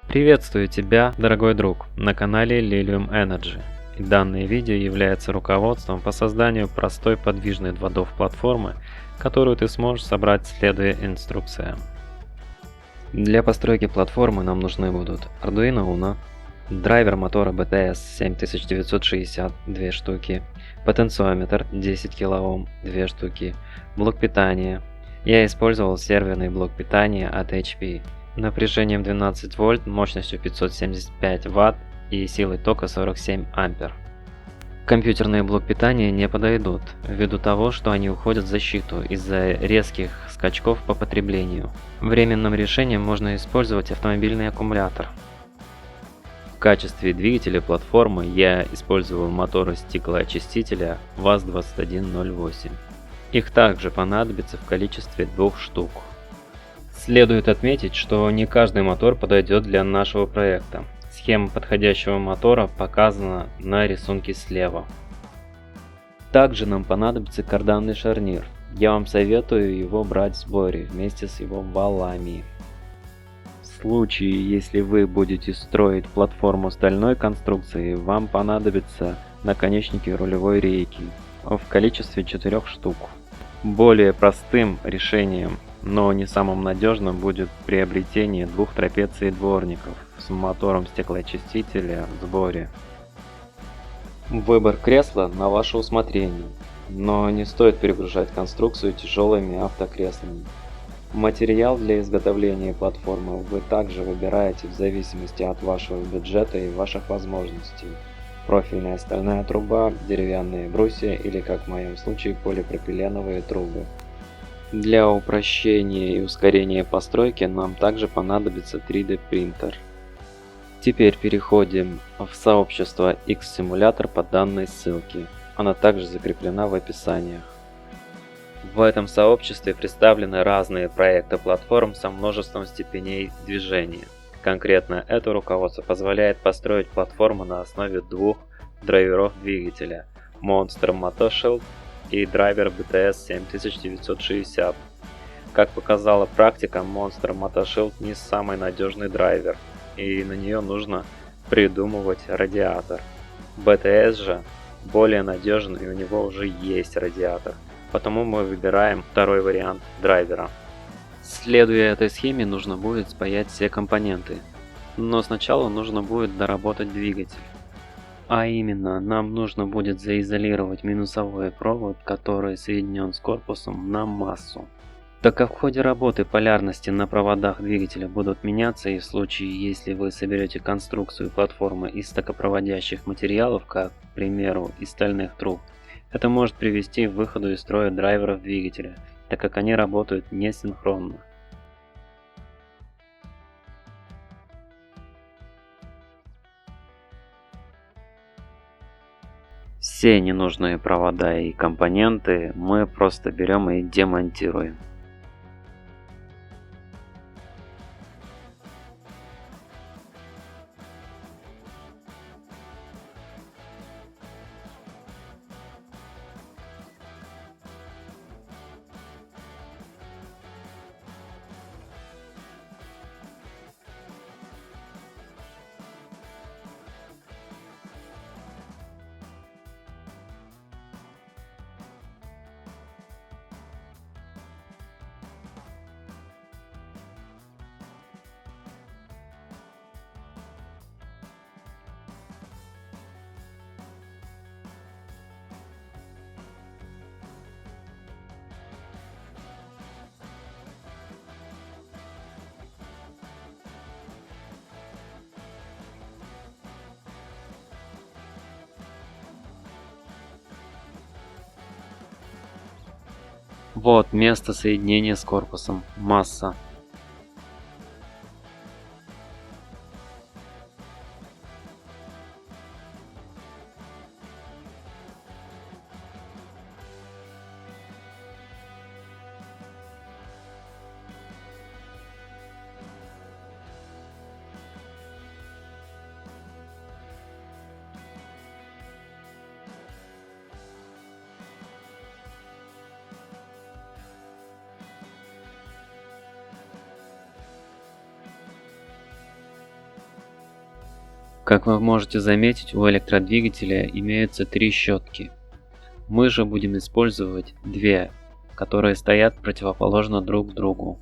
Приветствую тебя, дорогой друг, на канале Lilium Energy. И данное видео является руководством по созданию простой подвижной дводов платформы, которую ты сможешь собрать, следуя инструкциям. Для постройки платформы нам нужны будут Arduino Uno, драйвер мотора BTS 7960 2 штуки, потенциометр 10 кОм 2 штуки, блок питания. Я использовал серверный блок питания от HP. Напряжением 12 вольт, мощностью 575 ватт и силой тока 47 ампер. Компьютерные блок питания не подойдут, ввиду того, что они уходят в защиту из-за резких скачков по потреблению. Временным решением можно использовать автомобильный аккумулятор. В качестве двигателя платформы я использовал моторы стеклоочистителя ВАЗ-2108. Их также понадобится в количестве 2 штук. Следует отметить, что не каждый мотор подойдет для нашего проекта. Схема подходящего мотора показана на рисунке слева. Также нам понадобится карданный шарнир. Я вам советую его брать в сборе вместе с его валами. В случае, если вы будете строить платформу стальной конструкции, вам понадобятся наконечники рулевой рейки в количестве 4 штук. Более простым решением, но не самым надежным, будет приобретение 2 трапеций дворников с мотором стеклоочистителя в сборе. Выбор кресла на ваше усмотрение, но не стоит перегружать конструкцию тяжелыми автокреслами. Материал для изготовления платформы вы также выбираете в зависимости от вашего бюджета и ваших возможностей. Профильная стальная труба, деревянные брусья или, как в моем случае, полипропиленовые трубы. Для упрощения и ускорения постройки нам также понадобится 3D принтер. Теперь переходим в сообщество X-Simulator по данной ссылке. Она также закреплена в описании. В этом сообществе представлены разные проекты платформ со множеством степеней движения. Конкретно это руководство позволяет построить платформу на основе 2 драйверов двигателя Monster Motoshield и драйвер BTS 7960. Как показала практика, Monster Motoshield не самый надежный драйвер, и на нее нужно придумывать радиатор. BTS же более надежен, и у него уже есть радиатор, потому мы выбираем второй вариант драйвера. Следуя этой схеме, нужно будет спаять все компоненты, но сначала нужно будет доработать двигатель. А именно, нам нужно будет заизолировать минусовой провод, который соединен с корпусом, на массу. Так как в ходе работы полярности на проводах двигателя будут меняться, и в случае, если вы соберете конструкцию платформы из токопроводящих материалов, как, к примеру, из стальных труб, это может привести к выходу из строя драйверов двигателя, так как они работают несинхронно. Все ненужные провода и компоненты мы просто берем и демонтируем. Вот место соединения с корпусом. Масса. Как вы можете заметить, у электродвигателя имеются три щетки. Мы же будем использовать две, которые стоят противоположно друг другу.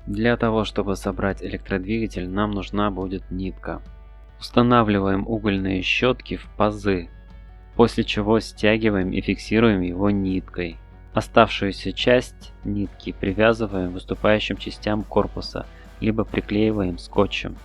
Для того, чтобы собрать электродвигатель, нам нужна будет нитка. Устанавливаем угольные щетки в пазы, после чего стягиваем и фиксируем его ниткой. Оставшуюся часть нитки привязываем к выступающим частям корпуса, либо приклеиваем скотчем.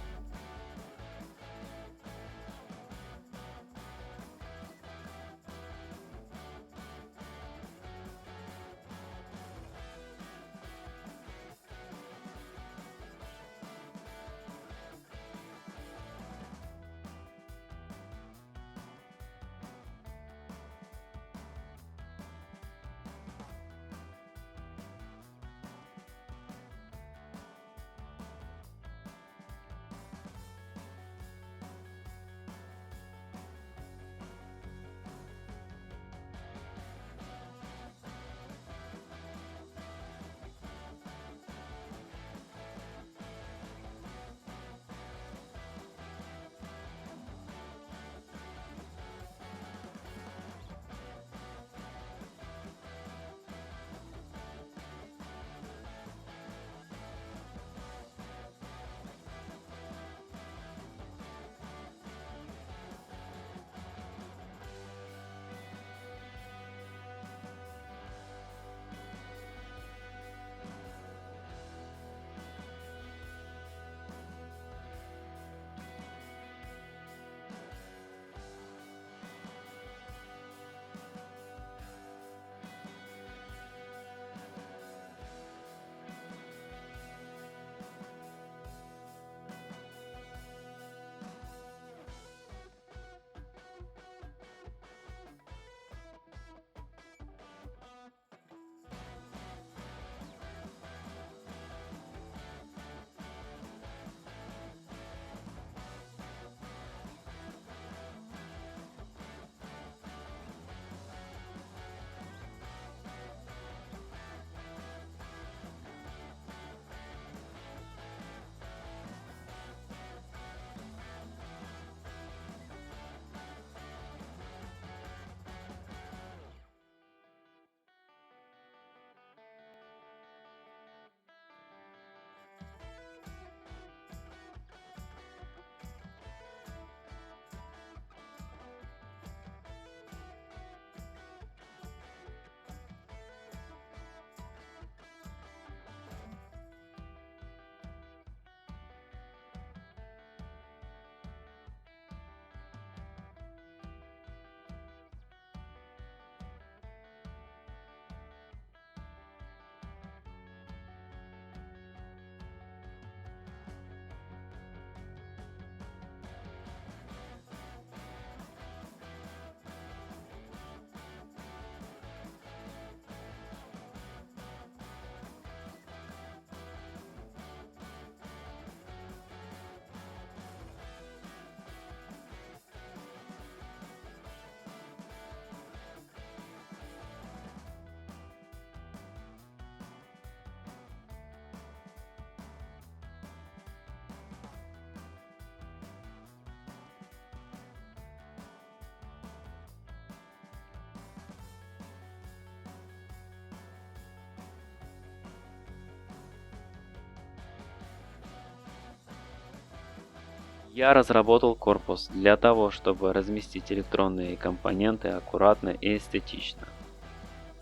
Я разработал корпус для того, чтобы разместить электронные компоненты аккуратно и эстетично.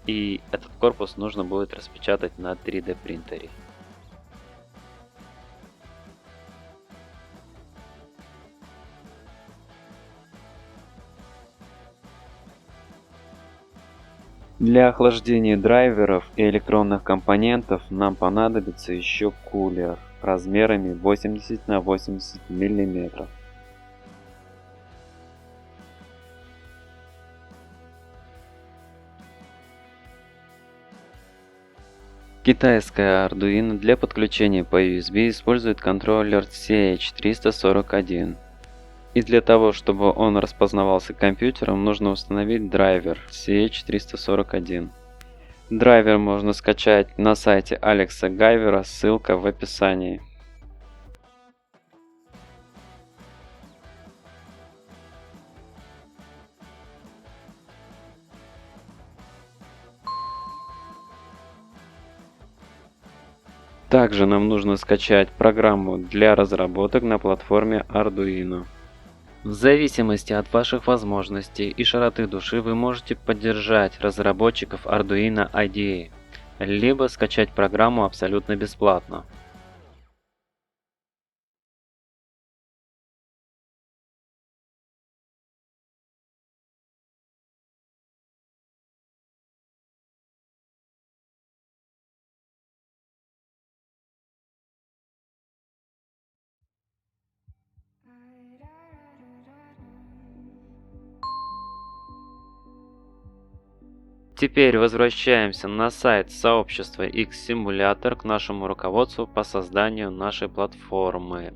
И этот корпус нужно будет распечатать на 3D принтере. Для охлаждения драйверов и электронных компонентов нам понадобится еще кулер размерами 80 на 80 мм. Китайская Arduino для подключения по USB использует контроллер CH341. И для того, чтобы он распознавался компьютером, нужно установить драйвер CH341. Драйвер можно скачать на сайте Алекса Гайвера, ссылка в описании. Также нам нужно скачать программу для разработок на платформе Arduino. В зависимости от ваших возможностей и широты души вы можете поддержать разработчиков Arduino IDE, либо скачать программу абсолютно бесплатно. Теперь возвращаемся на сайт сообщества X-Simulator к нашему руководству по созданию нашей платформы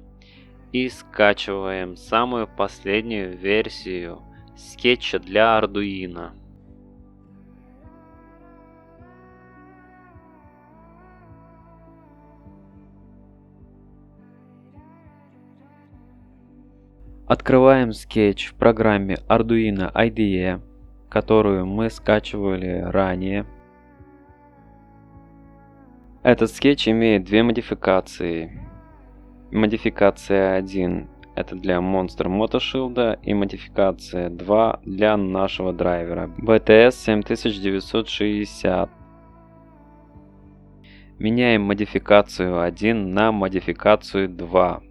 и скачиваем самую последнюю версию скетча для Arduino. Открываем скетч в программе Arduino IDE, которую мы скачивали ранее. Этот скетч имеет две модификации. Модификация 1 это для Monster Motoshield и модификация 2 для нашего драйвера BTS 7960. Меняем модификацию 1 на модификацию 2,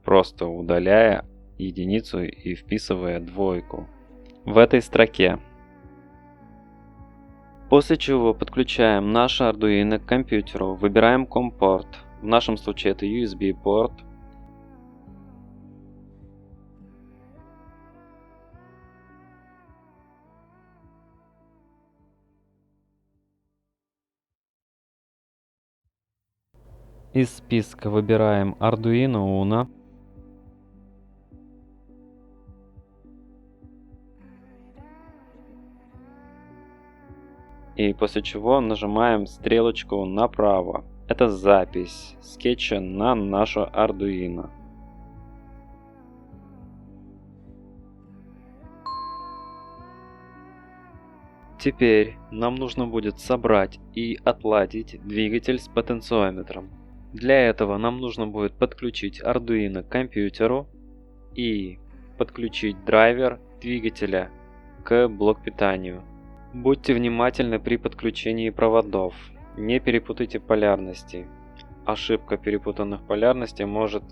просто удаляя единицу и вписывая двойку в этой строке. После чего подключаем наш Arduino к компьютеру, выбираем COM-порт, в нашем случае это USB-порт. Из списка выбираем Arduino Uno. И после чего нажимаем стрелочку направо. Это запись скетча на нашу Arduino. Теперь нам нужно будет собрать и отладить двигатель с потенциометром. Для этого нам нужно будет подключить Arduino к компьютеру и подключить драйвер двигателя к блок питанию. Будьте внимательны при подключении проводов, не перепутайте полярности. Ошибка перепутанных полярностей может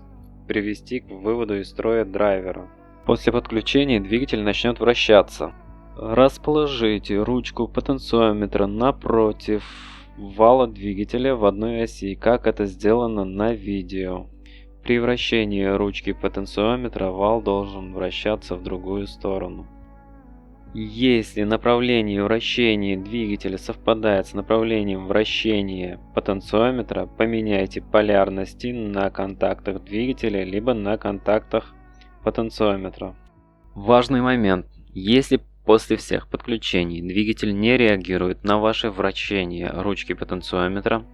привести к выводу из строя драйвера. После подключения двигатель начнет вращаться. Расположите ручку потенциометра напротив вала двигателя в одной оси, как это сделано на видео. При вращении ручки потенциометра вал должен вращаться в другую сторону. Если направление вращения двигателя совпадает с направлением вращения потенциометра, поменяйте полярности на контактах двигателя либо на контактах потенциометра. Важный момент. Если после всех подключений двигатель не реагирует на ваше вращение ручки потенциометра,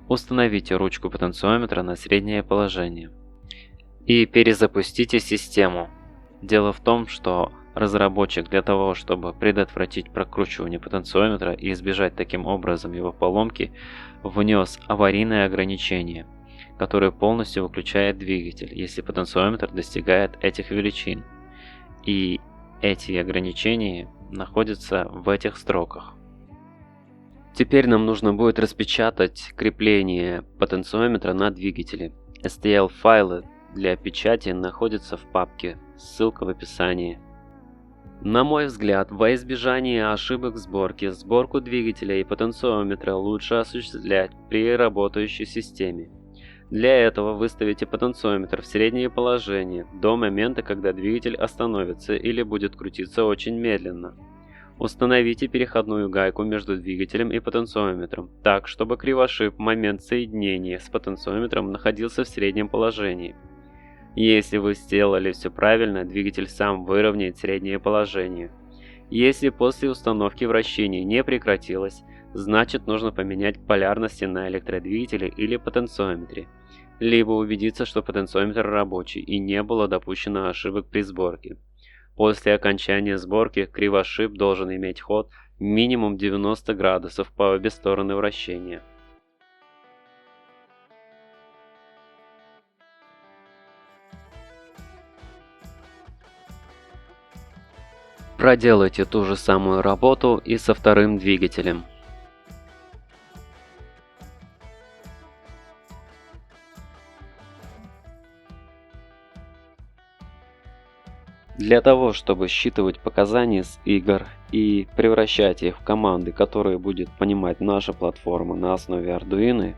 установите ручку потенциометра на среднее положение и перезапустите систему. Дело в том, что разработчик для того, чтобы предотвратить прокручивание потенциометра и избежать таким образом его поломки, внес аварийное ограничение, которое полностью выключает двигатель, если потенциометр достигает этих величин. И эти ограничения находятся в этих строках. Теперь нам нужно будет распечатать крепление потенциометра на двигателе. STL-файлы для печати находятся в папке, ссылка в описании. На мой взгляд, во избежание ошибок сборки, сборку двигателя и потенциометра лучше осуществлять при работающей системе. Для этого выставите потенциометр в среднее положение до момента, когда двигатель остановится или будет крутиться очень медленно. Установите переходную гайку между двигателем и потенциометром, так, чтобы кривошип в момент соединения с потенциометром находился в среднем положении. Если вы сделали все правильно, двигатель сам выровняет среднее положение. Если после установки вращение не прекратилось, значит нужно поменять полярности на электродвигателе или потенциометре, либо убедиться, что потенциометр рабочий и не было допущено ошибок при сборке. После окончания сборки кривошип должен иметь ход минимум 90 градусов по обе стороны вращения. Проделайте ту же самую работу и со вторым двигателем. Для того, чтобы считывать показания с игр и превращать их в команды, которые будет понимать наша платформа на основе Arduino,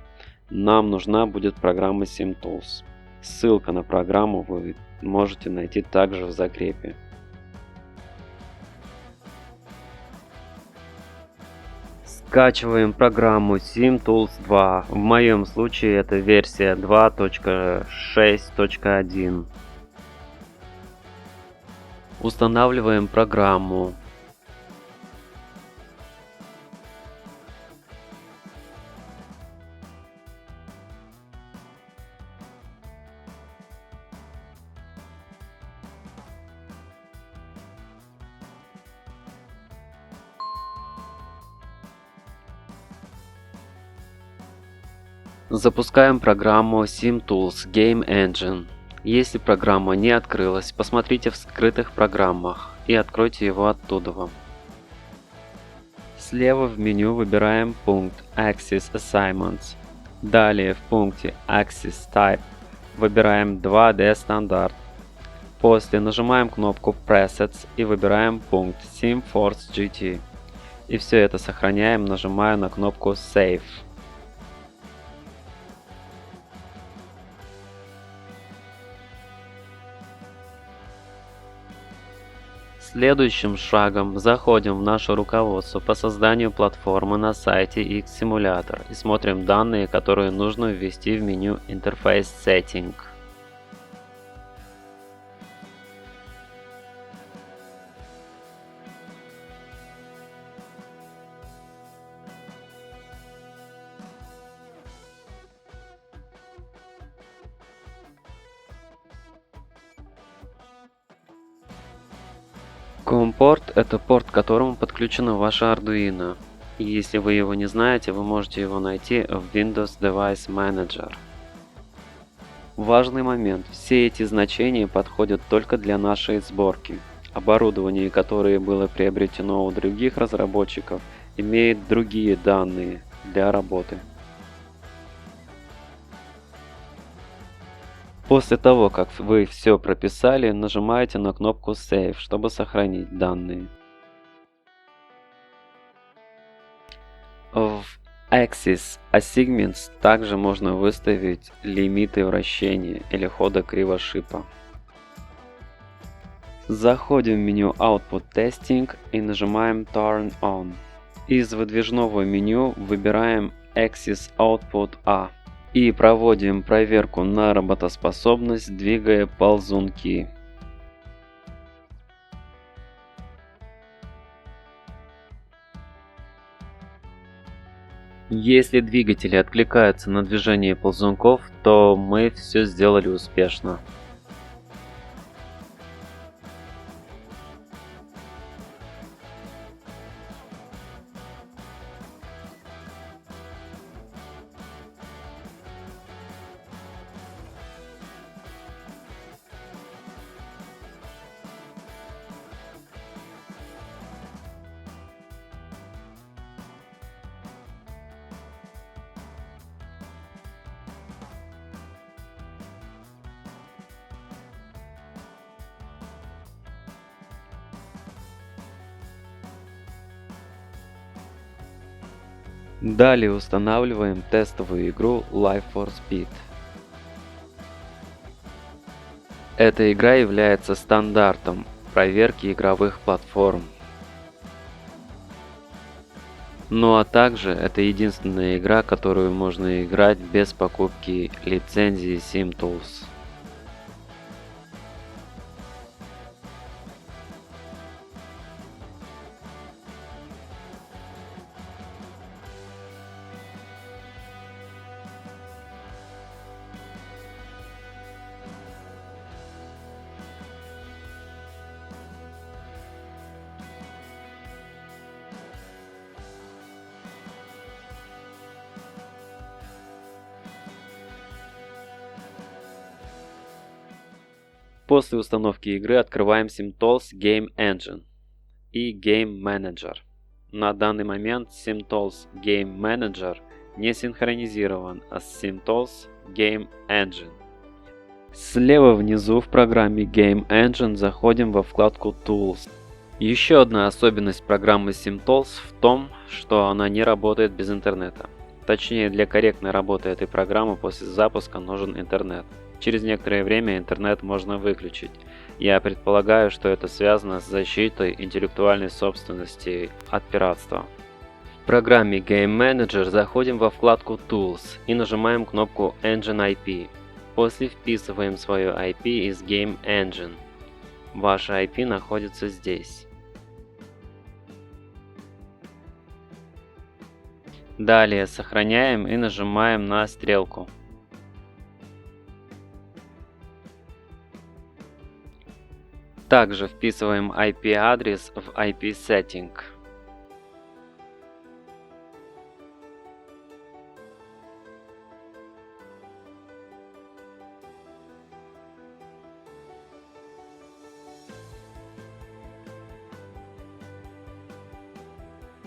нам нужна будет программа SimTools. Ссылка на программу вы можете найти также в закрепе. Скачиваем программу SimTools 2. В моем случае это версия 2.6.1. Устанавливаем программу. Запускаем программу SimTools Game Engine. Если программа не открылась, посмотрите в скрытых программах и откройте его оттуда. Слева в меню выбираем пункт Axis Assignments. Далее в пункте Axis Type выбираем 2D стандарт. После нажимаем кнопку Presets и выбираем пункт SimForce GT. И все это сохраняем, нажимая на кнопку Save. Следующим шагом заходим в наше руководство по созданию платформы на сайте X-Simulator и смотрим данные, которые нужно ввести в меню Interface Setting. COM-порт — это порт, к которому подключено ваше Arduino. И если вы его не знаете, вы можете его найти в Windows Device Manager. Важный момент. Все эти значения подходят только для нашей сборки. Оборудование, которое было приобретено у других разработчиков, имеет другие данные для работы. После того, как вы все прописали, нажимаете на кнопку Save, чтобы сохранить данные. В Axis Assignments также можно выставить лимиты вращения или хода кривошипа. Заходим в меню Output Testing и нажимаем Turn On. Из выдвижного меню выбираем Axis Output A. И проводим проверку на работоспособность, двигая ползунки. Если двигатели откликаются на движение ползунков, то мы все сделали успешно. Далее устанавливаем тестовую игру Life for Speed. Эта игра является стандартом проверки игровых платформ. Ну а также это единственная игра, которую можно играть без покупки лицензии SimTools. После установки игры открываем SimTools Game Engine и Game Manager. На данный момент SimTools Game Manager не синхронизирован с SimTools Game Engine. Слева внизу в программе Game Engine заходим во вкладку Tools. Еще одна особенность программы SimTools в том, что она не работает без интернета. Точнее, для корректной работы этой программы после запуска нужен интернет. Через некоторое время интернет можно выключить. Я предполагаю, что это связано с защитой интеллектуальной собственности от пиратства. В программе Game Manager заходим во вкладку Tools и нажимаем кнопку Engine IP. После вписываем свое IP из Game Engine. Ваше IP находится здесь. Далее сохраняем и нажимаем на стрелку. Также вписываем IP-адрес в IP-Setting.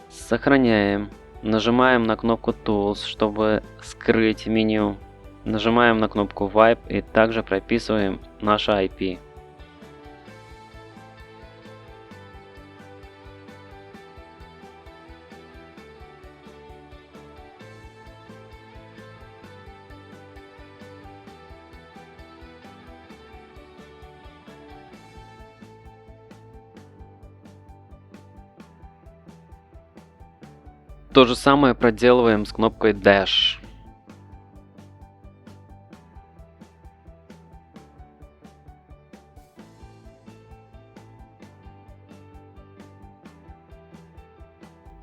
Сохраняем. Нажимаем на кнопку Tools, чтобы скрыть меню. Нажимаем на кнопку Wipe и также прописываем наше IP. То же самое проделываем с кнопкой Dash.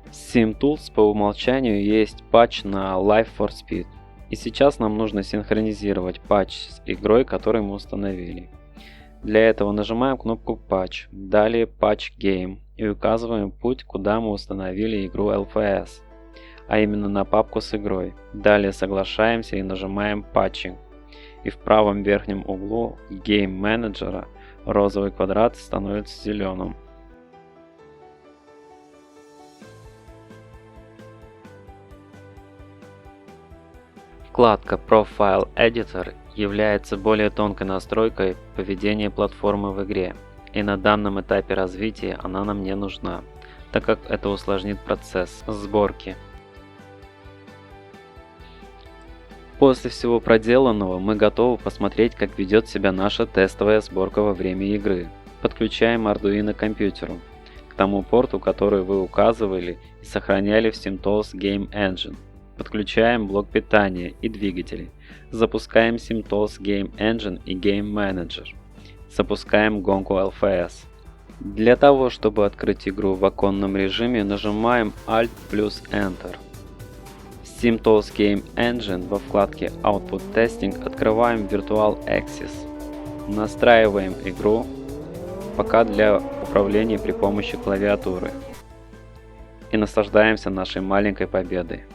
В SimTools по умолчанию есть патч на Life for Speed. И сейчас нам нужно синхронизировать патч с игрой, которую мы установили. Для этого нажимаем кнопку Patch, далее Patch Game и указываем путь, куда мы установили игру LFS, а именно на папку с игрой. Далее соглашаемся и нажимаем Patching. И в правом верхнем углу Game Manager розовый квадрат становится зеленым. Вкладка Profile Editor является более тонкой настройкой поведения платформы в игре, и на данном этапе развития она нам не нужна, так как это усложнит процесс сборки. После всего проделанного мы готовы посмотреть, как ведет себя наша тестовая сборка во время игры. Подключаем Arduino к компьютеру, к тому порту, который вы указывали и сохраняли в SimTools Game Engine. Подключаем блок питания и двигатели. Запускаем SimTools Game Engine и Game Manager. Запускаем гонку LFS. Для того, чтобы открыть игру в оконном режиме, нажимаем Alt плюс Enter. В SimTools Game Engine во вкладке Output Testing открываем Virtual Axis. Настраиваем игру пока для управления при помощи клавиатуры. И наслаждаемся нашей маленькой победой.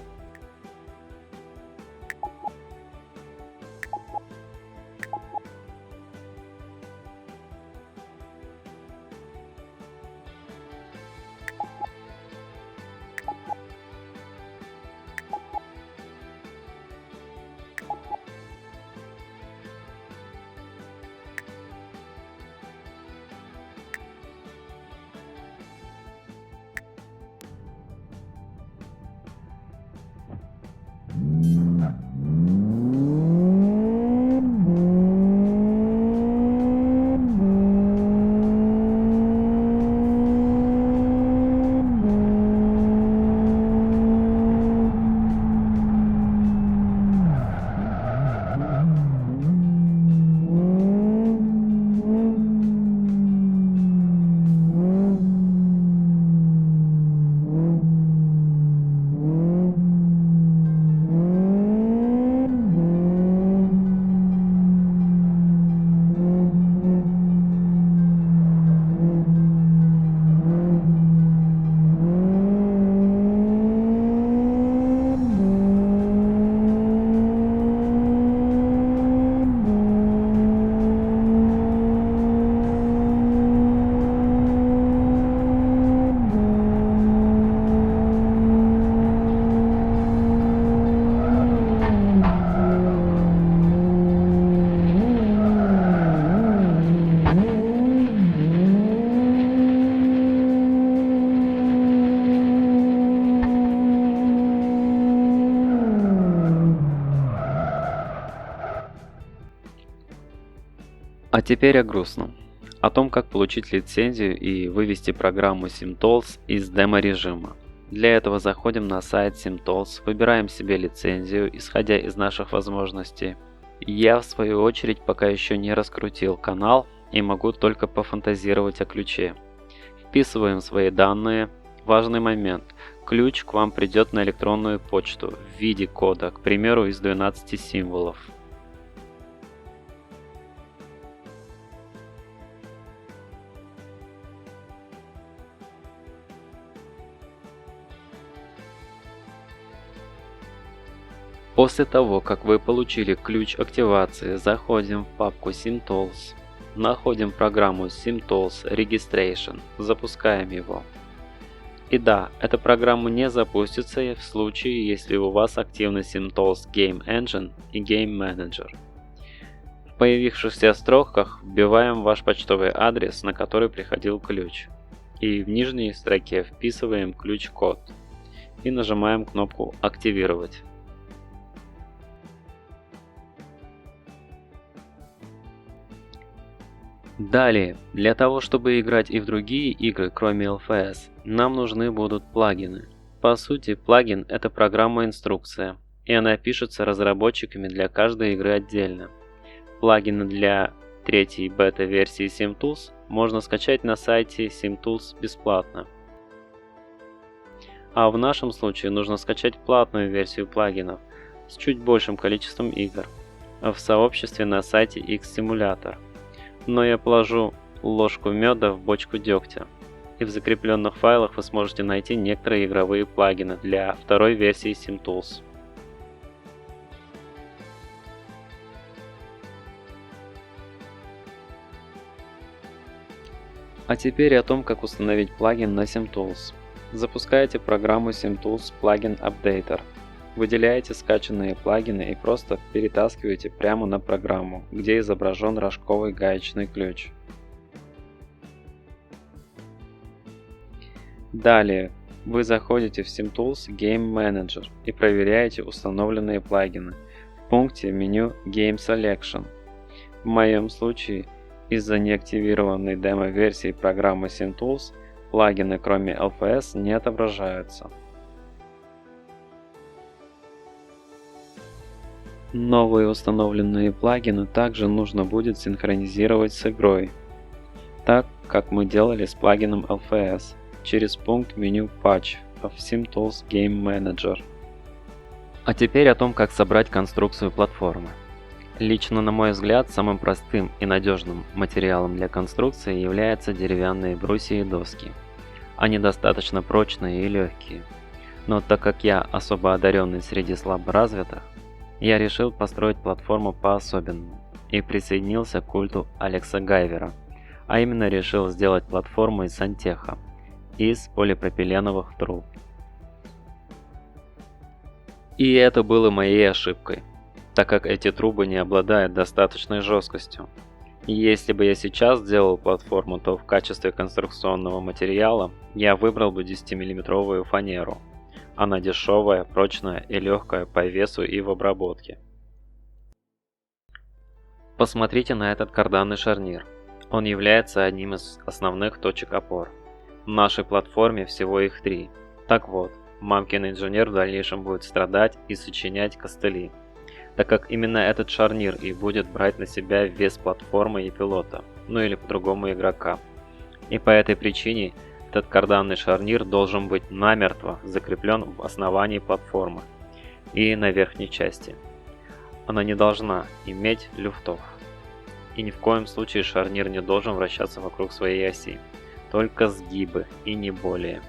теперь о грустном. О том, как получить лицензию и вывести программу SimTools из демо-режима. Для этого заходим на сайт SimTools, выбираем себе лицензию, исходя из наших возможностей. Я, в свою очередь, пока еще не раскрутил канал и могу только пофантазировать о ключе. Вписываем свои данные. Важный момент. Ключ к вам придет на электронную почту в виде кода, к примеру, из 12 символов. После того, как вы получили ключ активации, заходим в папку SimTools, находим программу SimTools Registration, запускаем его. И да, эта программа не запустится в случае, если у вас активны SimTools Game Engine и Game Manager. В появившихся строках вбиваем ваш почтовый адрес, на который приходил ключ, и в нижней строке вписываем ключ-код и нажимаем кнопку «Активировать». Далее, для того чтобы играть и в другие игры, кроме LFS, нам нужны будут плагины. По сути, плагин — это программа-инструкция, и она пишется разработчиками для каждой игры отдельно. Плагины для третьей бета-версии SimTools можно скачать на сайте SimTools бесплатно. А в нашем случае нужно скачать платную версию плагинов с чуть большим количеством игр в сообществе на сайте X-Simulator. Но я положу ложку меда в бочку дегтя, и в закрепленных файлах вы сможете найти некоторые игровые плагины для второй версии SimTools. А теперь о том, как установить плагин на SimTools. Запускаете программу SimTools Plugin Updater. Выделяете скачанные плагины и просто перетаскиваете прямо на программу, где изображен рожковый гаечный ключ. Далее вы заходите в SimTools Game Manager и проверяете установленные плагины в пункте меню Game Selection. В моем случае, из-за неактивированной демо-версии программы SimTools, плагины кроме LFS не отображаются. Новые установленные плагины также нужно будет синхронизировать с игрой, так как мы делали с плагином LFS, через пункт меню Patch в SimTools Game Manager. А теперь о том, как собрать конструкцию платформы. Лично, на мой взгляд, самым простым и надежным материалом для конструкции являются деревянные брусья и доски. Они достаточно прочные и легкие. Но так как я особо одаренный среди слаборазвитых, я решил построить платформу по-особенному и присоединился к культу Алекса Гайвера, а именно решил сделать платформу из сантеха, из полипропиленовых труб. И это было моей ошибкой, так как эти трубы не обладают достаточной жесткостью. И если бы я сейчас сделал платформу, то в качестве конструкционного материала я выбрал бы 10-мм фанеру. Она дешевая, прочная и легкая по весу и в обработке. Посмотрите на этот карданный шарнир. Он является одним из основных точек опор. В нашей платформе всего их 3. Так вот, мамкин инженер в дальнейшем будет страдать и сочинять костыли, так как именно этот шарнир и будет брать на себя вес платформы и пилота, ну или по-другому игрока. И по этой причине этот карданный шарнир должен быть намертво закреплен в основании платформы и на верхней части. Она не должна иметь люфтов. И ни в коем случае шарнир не должен вращаться вокруг своей оси, только сгибы и не более.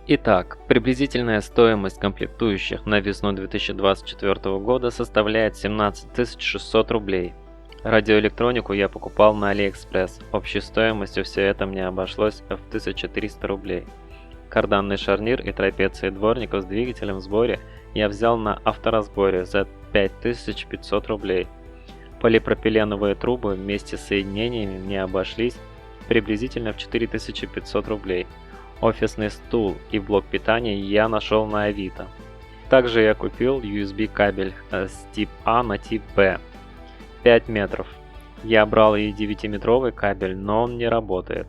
Итак, приблизительная стоимость комплектующих на весну 2024 года составляет 17 600 рублей. Радиоэлектронику я покупал на AliExpress. Общей стоимостью все это мне обошлось в 1300 рублей. Карданный шарнир и трапеции дворников с двигателем в сборе я взял на авторазборе за 5500 рублей. Полипропиленовые трубы вместе с соединениями мне обошлись приблизительно в 4500 рублей. Офисный стул и блок питания я нашел на Авито. Также я купил USB кабель с тип А на тип Б 5 метров. Я брал и 9-метровый кабель, но он не работает.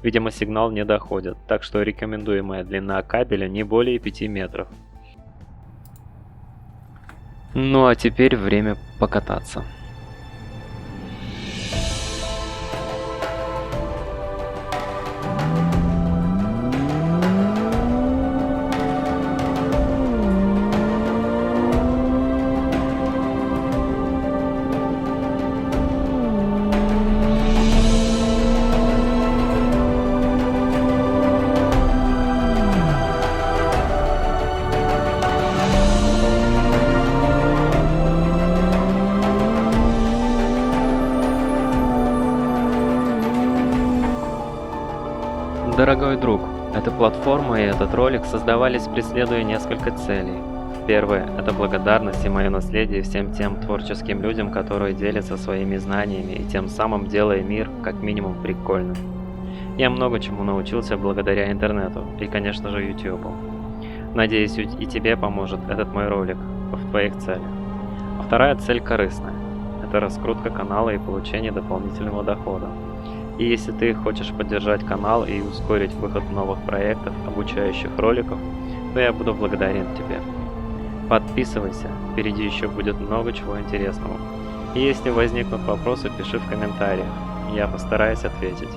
Видимо, сигнал не доходит, так что рекомендуемая длина кабеля не более 5 метров. Ну а теперь время покататься. Дорогой друг, эта платформа и этот ролик создавались преследуя несколько целей. Первое – это благодарность и мое наследие всем тем творческим людям, которые делятся своими знаниями и тем самым делая мир как минимум прикольным. Я много чему научился благодаря интернету и, конечно же, YouTube. Надеюсь, и тебе поможет этот мой ролик в твоих целях. А вторая цель корыстная – это раскрутка канала и получение дополнительного дохода. И если ты хочешь поддержать канал и ускорить выход новых проектов, обучающих роликов, то я буду благодарен тебе. Подписывайся, впереди еще будет много чего интересного. И если возникнут вопросы, пиши в комментариях, я постараюсь ответить.